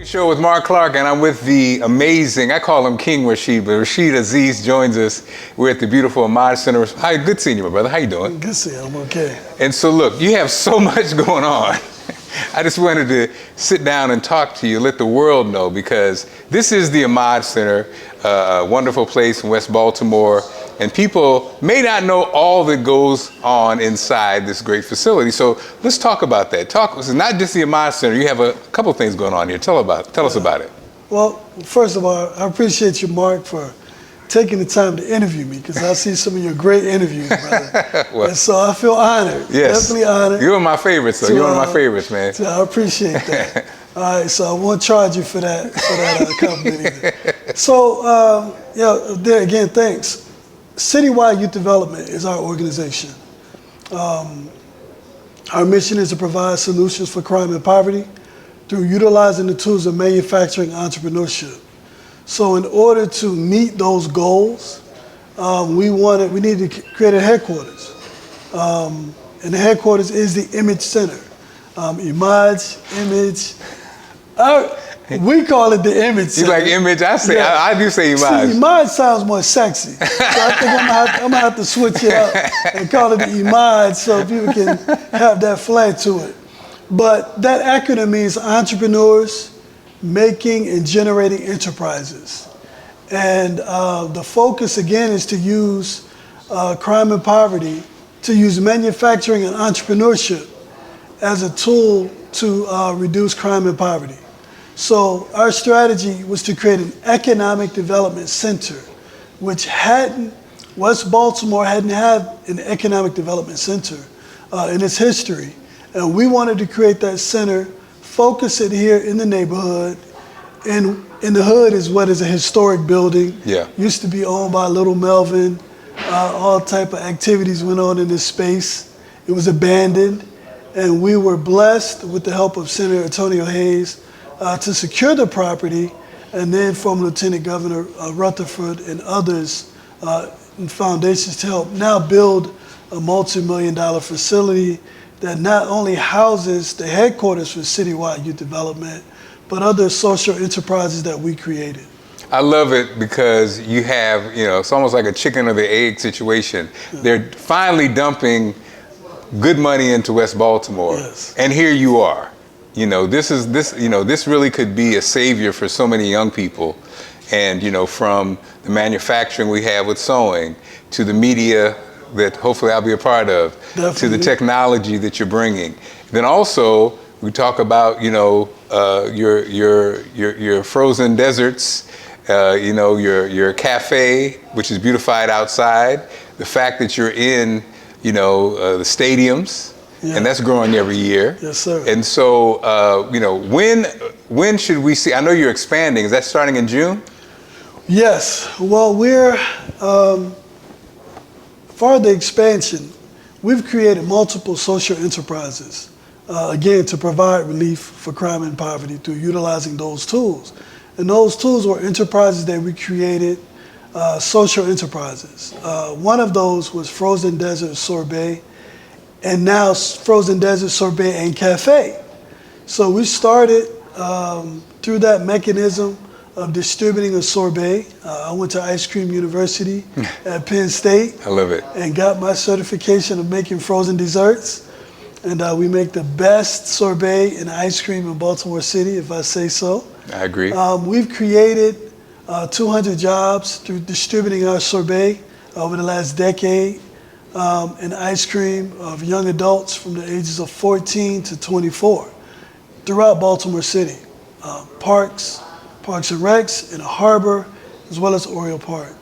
Show with Marc Clarke, and I'm with the amazing, I call him King Rasheed, but Rasheed Aziz joins us. We're at the beautiful Emage Center. Hi, good seeing you, my brother. How you doing? Good seeing you. I'm okay. And so look, you have so much going on. I just wanted to sit down and talk to you, let the world know, because this is the Emage Center, a wonderful place in West Baltimore, and people may not know all that goes on inside this great facility. So let's talk about that. It's not just the Emage Center. You have a couple things going on here. Tell us about it. Well, first of all, I appreciate you, Mark, for taking the time to interview me, because I see some of your great interviews, brother. Well, and so I feel honored. Yes. Definitely honored. You're my favorite, so you're one of my favorites, man. I appreciate that. All right, so I won't charge you for that compliment either. So, there again, thanks. Citywide Youth Development is our organization. Our mission is to provide solutions for crime and poverty through utilizing the tools of manufacturing entrepreneurship. So in order to meet those goals, we needed to create a headquarters. And the headquarters is the Emage Center. Emage. We call it the Emage Center. You like Image? I do say Emage. See, Emage sounds more sexy. So I think I'm gonna have to switch it up and call it the Emage so people can have that flair to it. But that acronym means entrepreneurs making and generating enterprises. And the focus again is to use crime and poverty, to use manufacturing and entrepreneurship as a tool to reduce crime and poverty. So our strategy was to create an economic development center, which West Baltimore hadn't had an economic development center in its history. And we wanted to create that center, focus it here in the neighborhood. And in the hood is what is a historic building. Yeah. Used to be owned by Little Melvin. All type of activities went on in this space. It was abandoned. And we were blessed with the help of Senator Antonio Hayes to secure the property, and then from Lieutenant Governor Rutherford and others and foundations to help now build a multi-million-dollar facility that not only houses the headquarters for Citywide Youth Development, but other social enterprises that we created. I love it because you have, it's almost like a chicken or the egg situation. Yeah. They're finally dumping good money into West Baltimore, yes. And here you are. This really could be a savior for so many young people. And, from the manufacturing we have with sewing to the media that hopefully I'll be a part of, Definitely. To the technology that you're bringing. Then also we talk about, your frozen deserts, your cafe, which is beautified outside, the fact that you're in, the stadiums. Yeah. And that's growing every year. Yes, sir. And so, when should we see? I know you're expanding. Is that starting in June? Yes. Well, we're for the expansion. We've created multiple social enterprises, again, to provide relief for crime and poverty through utilizing those tools. And those tools were enterprises that we created, social enterprises. One of those was Frozen Desert Sorbet, and now Frozen Desert Sorbet and Cafe. So we started through that mechanism of distributing a sorbet. I went to Ice Cream University at Penn State. I love it. And got my certification of making frozen desserts. And we make the best sorbet and ice cream in Baltimore City, if I say so. I agree. We've created 200 jobs through distributing our sorbet over the last decade. And ice cream of young adults from the ages of 14 to 24 throughout Baltimore City. Parks and Recs, in the harbor, as well as Oriole Park.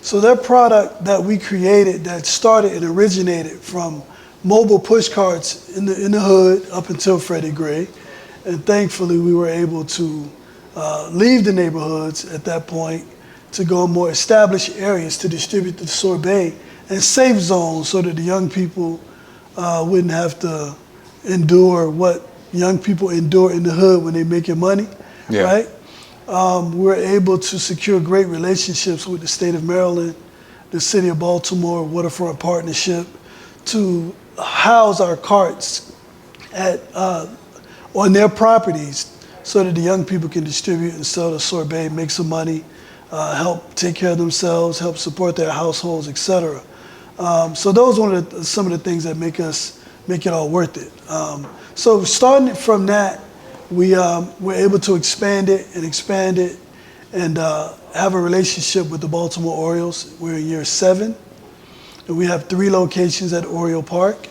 So that product that we created that started and originated from mobile push carts in the hood up until Freddie Gray. And thankfully we were able to leave the neighborhoods at that point to go in more established areas to distribute the sorbet and safe zones so that the young people wouldn't have to endure what young people endure in the hood when they're making money, yeah. Right? We're able to secure great relationships with the state of Maryland, the city of Baltimore, Waterfront Partnership, to house our carts on their properties so that the young people can distribute and sell the sorbet, make some money, help take care of themselves, help support their households, etc. So those are some of the things that make it all worth it. So starting from that, we were able to expand it and have a relationship with the Baltimore Orioles. We're in year 7, and we have 3 locations at Oriole Park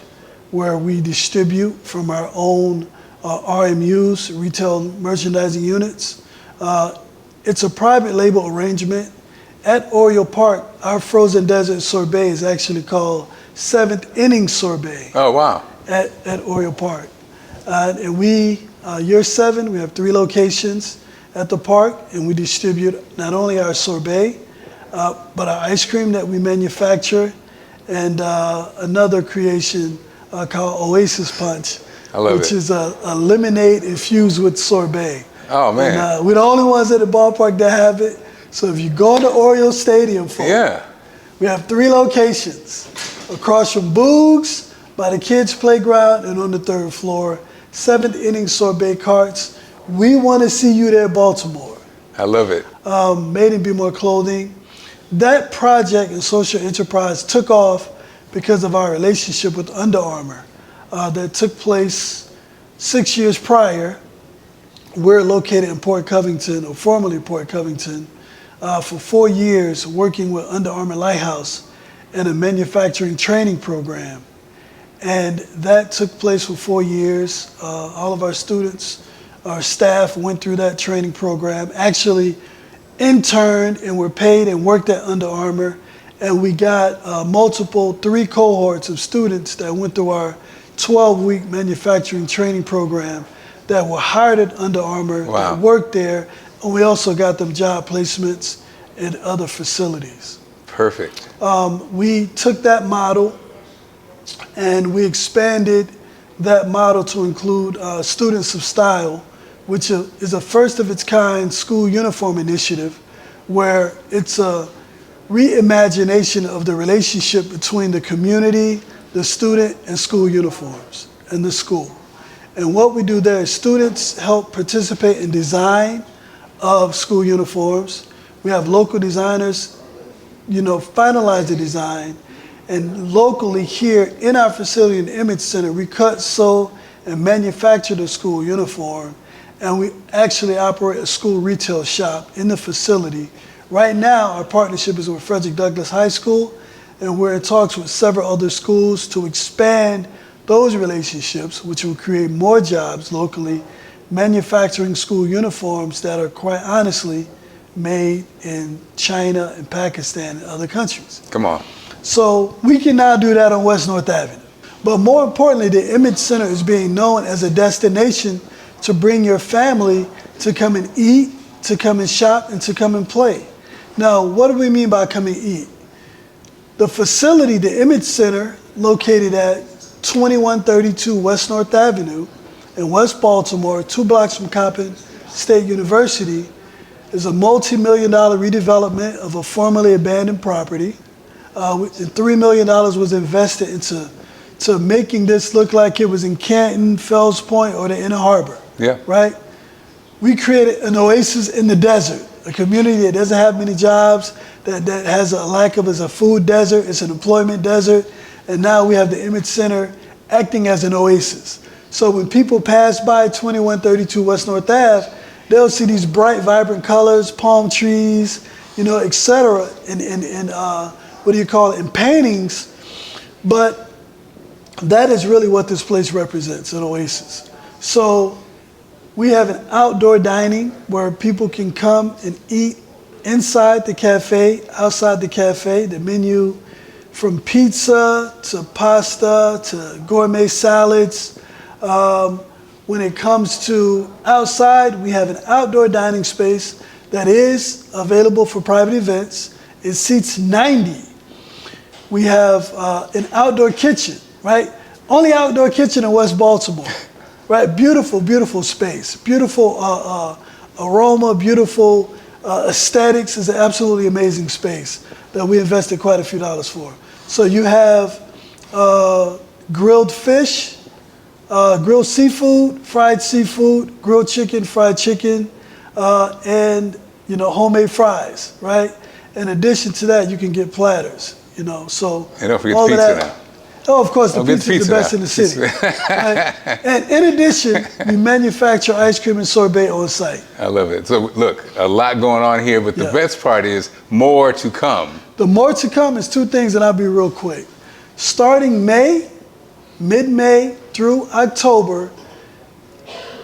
where we distribute from our own RMUs, retail merchandising units. It's a private label arrangement. At Oriole Park, our frozen desert sorbet is actually called 7th Inning Sorbet. Oh, wow. At Oriole Park. And we, year 7, we have 3 locations at the park, and we distribute not only our sorbet, but our ice cream that we manufacture, and another creation called Oasis Punch, which is a lemonade infused with sorbet. Oh, man. And, we're the only ones at the ballpark that have it. So if you go to Oriole Stadium, folks, we have 3 locations. Across from Boogs, by the kids' playground, and on the 3rd floor, 7th Inning Sorbet carts. We want to see you there, Baltimore. I love it. Made in Be More Clothing. That project and social enterprise took off because of our relationship with Under Armour that took place 6 years prior. We're located in Port Covington, or formerly Port Covington, for 4 years working with Under Armour Lighthouse and a manufacturing training program. And that took place for 4 years. All of our students, our staff went through that training program, actually interned and were paid and worked at Under Armour. And we got 3 cohorts of students that went through our 12-week manufacturing training program that were hired at Under Armour, that worked there, and we also got them job placements in other facilities. Perfect. We took that model and we expanded that model to include Students of Style, which is a first of its kind school uniform initiative, where it's a reimagination of the relationship between the community, the student, and school uniforms, and the school. And what we do there is students help participate in design of school uniforms. We have local designers, finalize the design. And locally here in our facility in the Emage Center, we cut, sew, and manufacture the school uniform. And we actually operate a school retail shop in the facility. Right now, our partnership is with Frederick Douglass High School, and we're in talks with several other schools to expand those relationships, which will create more jobs locally, manufacturing school uniforms that are quite honestly made in China and Pakistan and other countries. Come on. So we can now do that on West North Avenue. But more importantly, the Emage Center is being known as a destination to bring your family to come and eat, to come and shop, and to come and play. Now, what do we mean by come and eat? The facility, the Emage Center, located at 2132 West North Avenue in West Baltimore, 2 blocks from Coppin State University, is a multi-million-dollar redevelopment of a formerly abandoned property. And $3 million was invested into making this look like it was in Canton, Fells Point, or the Inner Harbor. Yeah. Right? We created an oasis in the desert, a community that doesn't have many jobs, that has a lack of, it's a food desert, it's an employment desert, and now we have the Emage Center acting as an oasis. So when people pass by 2132 West North Ave, they'll see these bright, vibrant colors, palm trees, et cetera, and what do you call it, in paintings, but that is really what this place represents, an oasis. So we have an outdoor dining where people can come and eat inside the cafe, outside the cafe. The menu from pizza to pasta to gourmet salads. When it comes to outside, we have an outdoor dining space that is available for private events. It seats 90. We have an outdoor kitchen, right? Only outdoor kitchen in West Baltimore, right? Beautiful, beautiful space. Beautiful aroma, beautiful aesthetics. Is an absolutely amazing space that we invested quite a few dollars for. So you have grilled fish, grilled seafood, grilled chicken, fried chicken, and homemade fries, right? In addition to that, you can get platters, so And don't forget all pizza of that. now. Oh, of course, the Don't get pizza is the best now. in the city. Right? And in addition, we manufacture ice cream and sorbet on site. I love it. So look, a lot going on here, but the Yeah. best part is more to come. The more to come is two things, and I'll be real quick. Starting mid-May through October,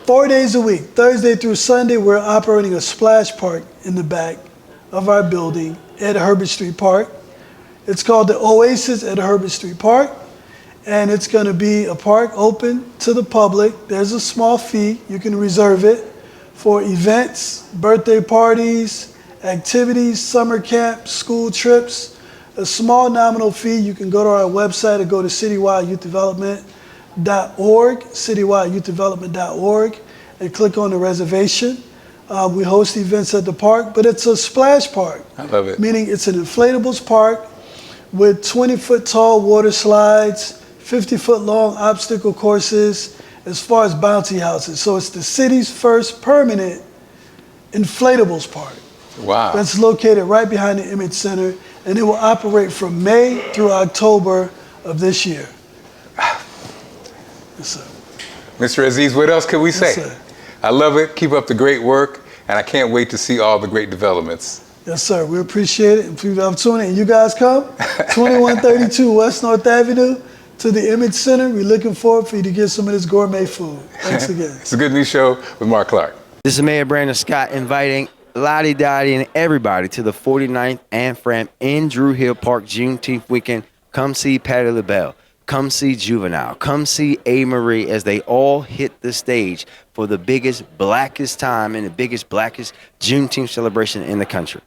4 days a week, Thursday through Sunday, we're operating a splash park in the back of our building at Herbert Street Park. It's called the Oasis at Herbert Street Park, and it's going to be a park open to the public. There's a small fee. You can reserve it for events, birthday parties, activities, summer camp, school trips. A small nominal fee. You can go to our website or go to citywideyouthdevelopment.org, and click on the reservation. We host events at the park, but it's a splash park. I love it. Meaning it's an inflatables park with 20-foot tall water slides, 50-foot long obstacle courses, as far as bouncy houses. So it's the city's first permanent inflatables park. Wow. That's located right behind the Emage Center, and it will operate from May through October of this year. Yes, sir. Mr. Aziz, what else can we say? Yes, sir. I love it. Keep up the great work, and I can't wait to see all the great developments. Yes, sir. We appreciate it. And for the opportunity, and you guys come, 2132 West North Avenue to the Emage Center. We're looking forward for you to get some of this gourmet food. Thanks again. It's a Good News Show with Marc Clarke. This is Mayor Brandon Scott inviting Lottie Dottie and everybody to the 49th and Fram in Drew Hill Park Juneteenth weekend. Come see Patti LaBelle. Come see Juvenile. Come see A. Marie as they all hit the stage for the biggest, blackest time and the biggest, blackest Juneteenth celebration in the country.